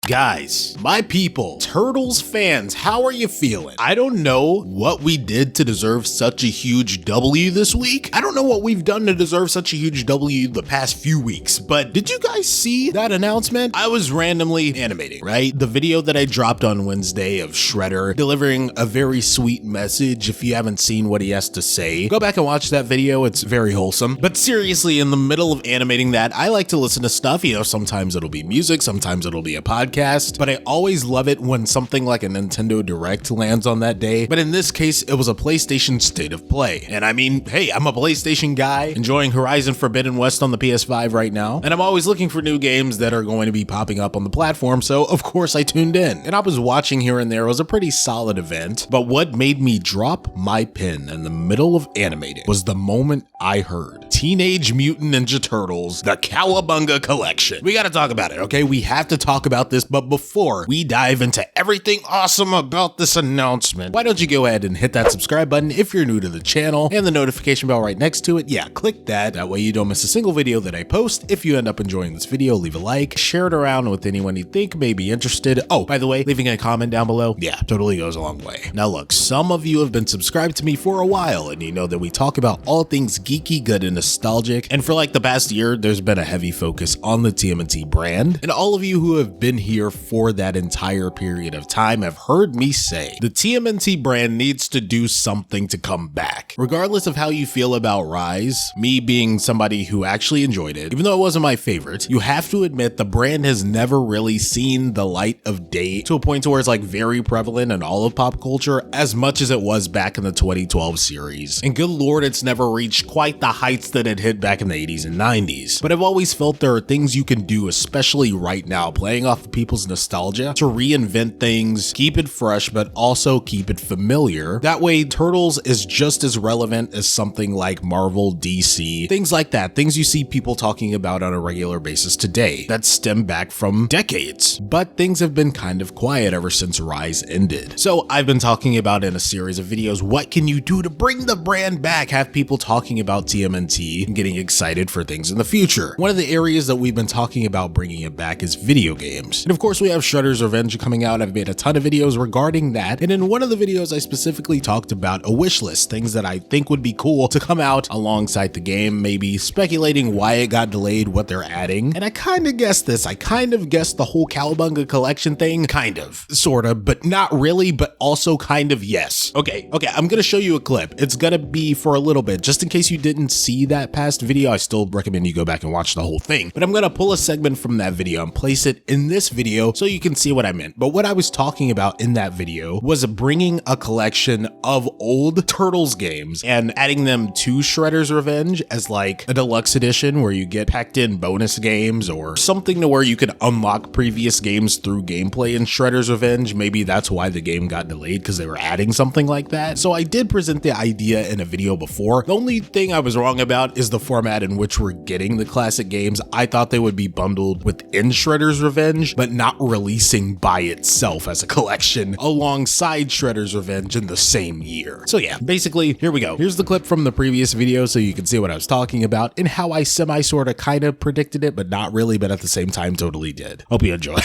Guys, my people, Turtles fans, how are you feeling? I don't know what we did to deserve such a huge W this week. I don't know what we've done to deserve such a huge W the past few weeks, but did you guys see that announcement? I was randomly animating, right? The video that I dropped on Wednesday of Shredder delivering a very sweet message. If you haven't seen what he has to say, go back and watch that video. It's very wholesome. But seriously, in the middle of animating that, I like to listen to stuff. You know, sometimes it'll be music, sometimes it'll be a podcast. But I always love it when something like a Nintendo Direct lands on that day. But in this case, it was a PlayStation State of Play. And I mean, hey, I'm a PlayStation guy, enjoying Horizon Forbidden West on the PS5 right now. And I'm always looking for new games that are going to be popping up on the platform. So of course I tuned in. And I was watching here and there. It was a pretty solid event. But what made me drop my pen in the middle of animating was the moment I heard Teenage Mutant Ninja Turtles, the Cowabunga Collection. We gotta talk about it, okay? We have to talk about this. But before we dive into everything awesome about this announcement, why don't you go ahead and hit that subscribe button if you're new to the channel and the notification bell right next to it. Yeah, click that. That way you don't miss a single video that I post. If you end up enjoying this video, leave a like, share it around with anyone you think may be interested. Oh, by the way, leaving a comment down below, yeah, totally goes a long way. Now look, some of you have been subscribed to me for a while and you know that we talk about all things geeky, good, and nostalgic. And for like the past year, there's been a heavy focus on the TMNT brand. And all of you who have been here for that entire period of time have heard me say the TMNT brand needs to do something to come back. Regardless of how you feel about Rise, me being somebody who actually enjoyed it, even though it wasn't my favorite, you have to admit the brand has never really seen the light of day to a point to where it's like very prevalent in all of pop culture as much as it was back in the 2012 series. And good lord, it's never reached quite the heights that it hit back in the 80s and 90s. But I've always felt there are things you can do, especially right now, playing off of people's nostalgia, to reinvent things, keep it fresh, but also keep it familiar. That way, Turtles is just as relevant as something like Marvel, DC, things like that, things you see people talking about on a regular basis today that stem back from decades. But things have been kind of quiet ever since Rise ended. So I've been talking about in a series of videos, what can you do to bring the brand back? Have people talking about TMNT and getting excited for things in the future. One of the areas that we've been talking about bringing it back is video games. And of course, we have Shredder's Revenge coming out. I've made a ton of videos regarding that. And in one of the videos, I specifically talked about a wish list, things that I think would be cool to come out alongside the game, maybe speculating why it got delayed, what they're adding. And I kind of guessed this. I kind of guessed the whole Cowabunga Collection thing. Kind of, sorta, but not really, but also kind of yes. Okay, I'm gonna show you a clip. It's gonna be for a little bit, just in case you didn't see that past video. I still recommend you go back and watch the whole thing, but I'm gonna pull a segment from that video and place it in this video so you can see what I meant. But what I was talking about in that video was bringing a collection of old Turtles games and adding them to Shredder's Revenge as like a deluxe edition where you get packed in bonus games or something to where you could unlock previous games through gameplay in Shredder's Revenge. Maybe that's why the game got delayed, because they were adding something like that. So I did present the idea in a video before. The only thing I was wrong about is the format in which we're getting the classic games. I thought they would be bundled within Shredder's Revenge, but not releasing by itself as a collection alongside Shredder's Revenge in the same year. So yeah, basically, here we go. Here's the clip from the previous video so you can see what I was talking about and how I semi-sorta kind of predicted it, but not really, but at the same time totally did. Hope you enjoy.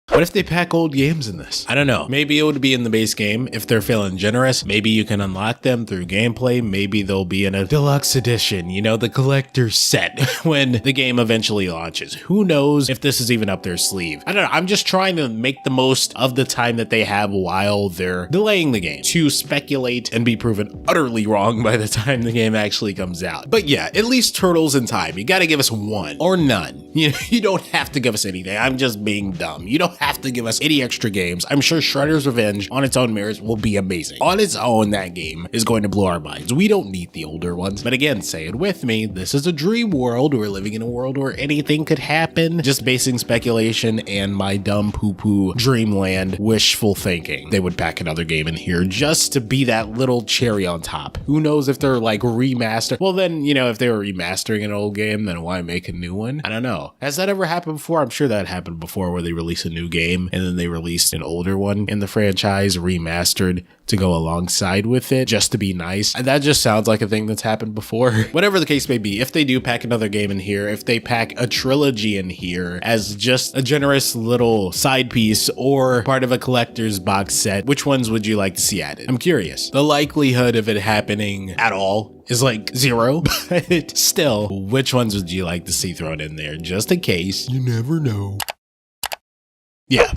What if they pack old games in this? I don't know. Maybe it would be in the base game. If they're feeling generous, maybe you can unlock them through gameplay. Maybe they'll be in a deluxe edition, you know, the collector's set when the game eventually launches. Who knows if this is even up their sleeve? I don't know. I'm just trying to make the most of the time that they have while they're delaying the game to speculate and be proven utterly wrong by the time the game actually comes out. But yeah, at least Turtles in time. You gotta give us one or none. You don't have to give us anything. I'm just being dumb. You don't have to give us any extra games. I'm sure Shredder's Revenge on its own merits will be amazing. On its own, that game is going to blow our minds. We don't need the older ones. But again, say it with me, this is a dream world. We're living in a world where anything could happen. Just basing speculation and my dumb poo-poo dreamland wishful thinking. They would pack another game in here just to be that little cherry on top. Who knows if they're like remaster? Well then, you know, if they were remastering an old game, then why make a new one? I don't know. Has that ever happened before? I'm sure that happened before where they release a new new game, and then they released an older one in the franchise remastered to go alongside with it just to be nice. And that just sounds like a thing that's happened before. Whatever the case may be, if they do pack another game in here, if they pack a trilogy in here as just a generous little side piece or part of a collector's box set, which ones would you like to see added? I'm curious. The likelihood of it happening at all is like 0, but still, which ones would you like to see thrown in there just in case? You never know. Yeah,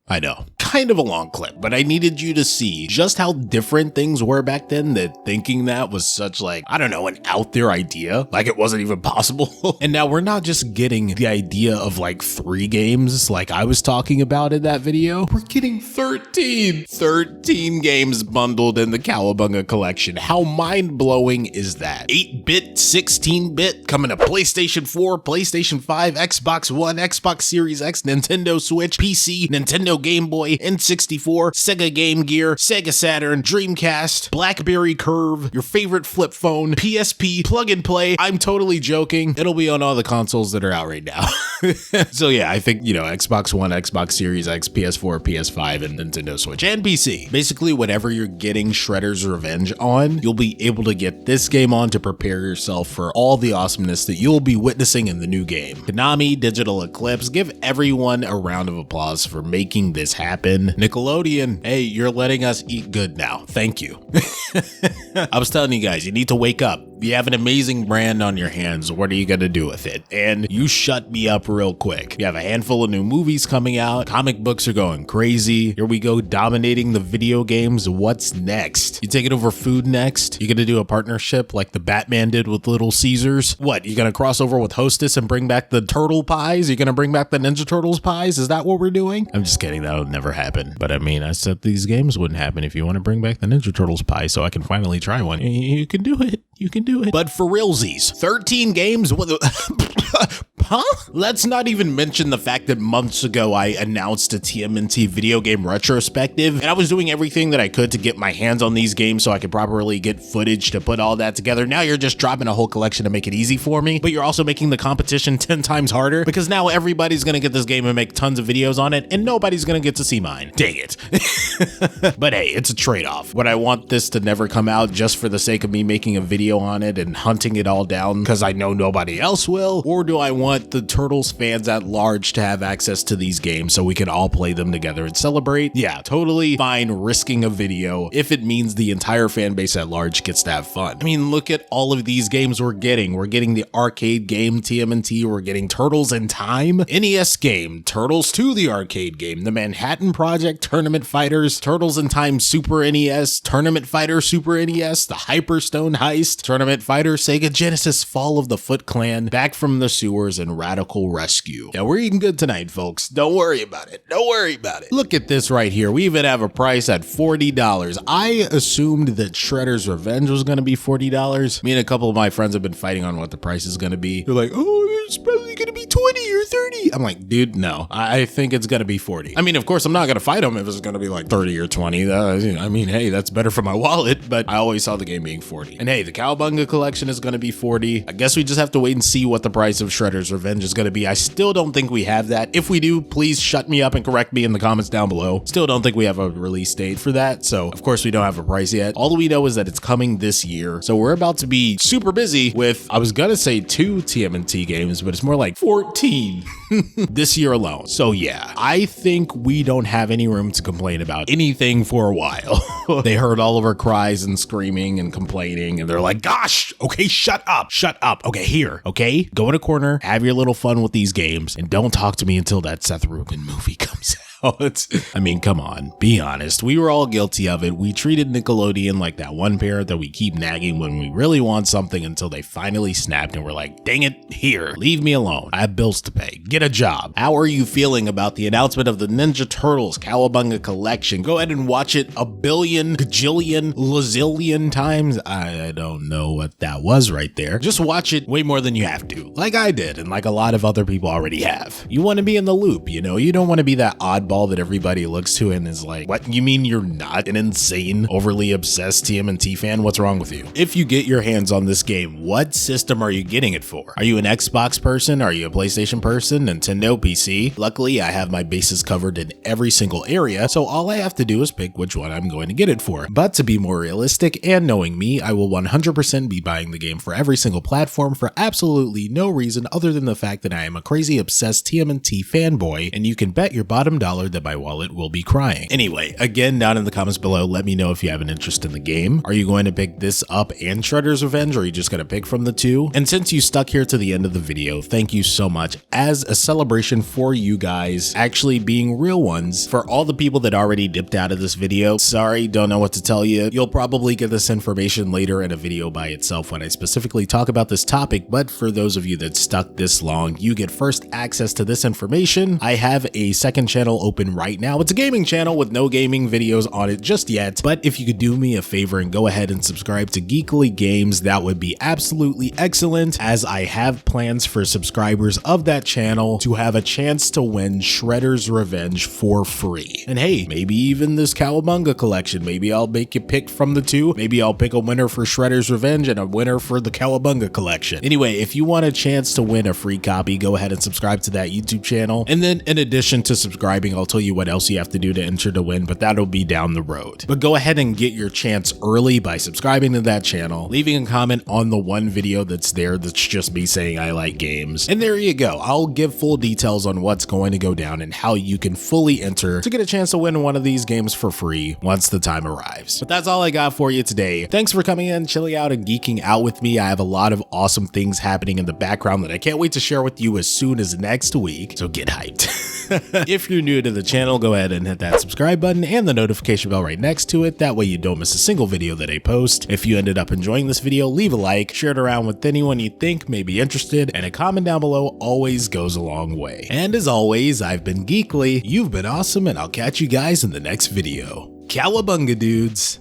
I know. Kind of a long clip, but I needed you to see just how different things were back then, that thinking that was such like, I don't know, an out there idea, like it wasn't even possible. And now we're not just getting the idea of like 3 games like I was talking about in that video. We're getting 13 games bundled in the Cowabunga collection. How mind-blowing is that? 8-bit, 16-bit, coming to PlayStation 4, PlayStation 5, Xbox One, Xbox Series X, Nintendo Switch, PC, Nintendo Game Boy, N64, Sega Game Gear, Sega Saturn, Dreamcast, BlackBerry Curve, your favorite flip phone, PSP, plug and play. I'm totally joking. It'll be on all the consoles that are out right now. So yeah, I think, you know, Xbox One, Xbox Series X, PS4, PS5, and Nintendo Switch, and PC. Basically, whatever you're getting Shredder's Revenge on, you'll be able to get this game on to prepare yourself for all the awesomeness that you'll be witnessing in the new game. Konami, Digital Eclipse, give everyone a round of applause for making this happen. Nickelodeon, hey, you're letting us eat good now. Thank you. I was telling you guys, you need to wake up. You have an amazing brand on your hands. What are you going to do with it? And you shut me up real quick. You have a handful of new movies coming out. Comic books are going crazy. Here we go, dominating the video games. What's next? You taking over food next? You going to do a partnership like the Batman did with Little Caesars? What? You going to cross over with Hostess and bring back the turtle pies? You going to bring back the Ninja Turtles pies? Is that what we're doing? I'm just kidding. That would never happen. But I mean, I said these games wouldn't happen. If you want to bring back the Ninja Turtles pie so I can finally try one, you can do it. You can do it. But for realsies, 13 games? What the... Huh? Let's not even mention the fact that months ago I announced a TMNT video game retrospective, and I was doing everything that I could to get my hands on these games so I could properly get footage to put all that together. Now you're just dropping a whole collection to make it easy for me, but you're also making the competition 10 times harder because now everybody's gonna get this game and make tons of videos on it, and nobody's gonna get to see mine. Dang it. But hey, it's a trade-off. Would I want this to never come out just for the sake of me making a video on it and hunting it all down because I know nobody else will? Or do I want the Turtles fans at large to have access to these games so we can all play them together and celebrate? Yeah, totally fine risking a video if it means the entire fan base at large gets to have fun. I mean, look at all of these games we're getting. We're getting the arcade game TMNT, we're getting Turtles in Time, NES game, Turtles 2 the arcade game, the Manhattan Project Tournament Fighters, Turtles in Time Super NES, Tournament Fighter Super NES, the Hyperstone Heist, Tournament Fighter, Sega Genesis Fall of the Foot Clan, Back from the Sewers, and Radical Rescue. Now we're eating good tonight, folks. Don't worry about it. Don't worry about it. Look at this right here. We even have a price at $40. I assumed that Shredder's Revenge was going to be $40. Me and a couple of my friends have been fighting on what the price is going to be. They're like, oh, it's probably going to be 20 or 30. I'm like, dude, no. I think it's going to be 40. I mean, of course, I'm not going to fight them if it's going to be like 30 or 20. I mean, hey, that's better for my wallet, but I always saw the game being 40. And hey, the Cowabunga collection is going to be 40. I guess we just have to wait and see what the price of Shredder's Revenge is going to be. I still don't think we have that. If we do, please shut me up and correct me in the comments down below. Still don't think we have a release date for that. So of course we don't have a price yet. All we know is that it's coming this year. So we're about to be super busy with, I was gonna say 2 TMNT games, but it's more like 14 this year alone. So yeah, I think we don't have any room to complain about anything for a while. They heard all of our cries and screaming and complaining, and they're like, gosh, okay, shut up. Okay, here, okay? Go in a corner, have your little fun with these games, and don't talk to me until that Seth Rogen movie comes out. I mean, come on, be honest. We were all guilty of it. We treated Nickelodeon like that one parent that we keep nagging when we really want something until they finally snapped and we're like, dang it, here, leave me alone. I have bills to pay. Get a job. How are you feeling about the announcement of the Ninja Turtles Cowabunga Collection? Go ahead and watch it a billion, gajillion, lazillion times. I don't know what that was right there. Just watch it way more than you have to, like I did and like a lot of other people already have. You want to be in the loop, you know? You don't want to be that oddball oddball that everybody looks to and is like, what, you mean you're not an insane, overly obsessed TMNT fan? What's wrong with you? If you get your hands on this game, what system are you getting it for? Are you an Xbox person? Are you a PlayStation person? Nintendo, PC? Luckily, I have my bases covered in every single area, so all I have to do is pick which one I'm going to get it for. But to be more realistic, and knowing me, I will 100% be buying the game for every single platform for absolutely no reason other than the fact that I am a crazy obsessed TMNT fanboy, and you can bet your bottom dollar that my wallet will be crying. Anyway, again, down in the comments below, let me know if you have an interest in the game. Are you going to pick this up and Shredder's Revenge, or are you just going to pick from the two? And since you stuck here to the end of the video, thank you so much. As a celebration for you guys actually being real ones, for all the people that already dipped out of this video, sorry, don't know what to tell you. You'll probably get this information later in a video by itself when I specifically talk about this topic, but for those of you that stuck this long, you get first access to this information. I have a second channel open right now. It's a gaming channel with no gaming videos on it just yet, but if you could do me a favor and go ahead and subscribe to Geekly Games, that would be absolutely excellent, as I have plans for subscribers of that channel to have a chance to win Shredder's Revenge for free. And hey, maybe even this Cowabunga collection. Maybe I'll make you pick from the two. Maybe I'll pick a winner for Shredder's Revenge and a winner for the Cowabunga collection. Anyway, if you want a chance to win a free copy, go ahead and subscribe to that YouTube channel. And then in addition to subscribing, I'll tell you what else you have to do to enter to win, but that'll be down the road. But go ahead and get your chance early by subscribing to that channel, leaving a comment on the one video that's there that's just me saying I like games. And there you go. I'll give full details on what's going to go down and how you can fully enter to get a chance to win one of these games for free once the time arrives. But that's all I got for you today. Thanks for coming in, chilling out, and geeking out with me. I have a lot of awesome things happening in the background that I can't wait to share with you as soon as next week, so get hyped. If you're new to the channel, go ahead and hit that subscribe button and the notification bell right next to it. That way you don't miss a single video that I post. If you ended up enjoying this video, leave a like, share it around with anyone you think may be interested, and a comment down below always goes a long way. And as always, I've been Geekly, you've been awesome, and I'll catch you guys in the next video. Cowabunga, dudes!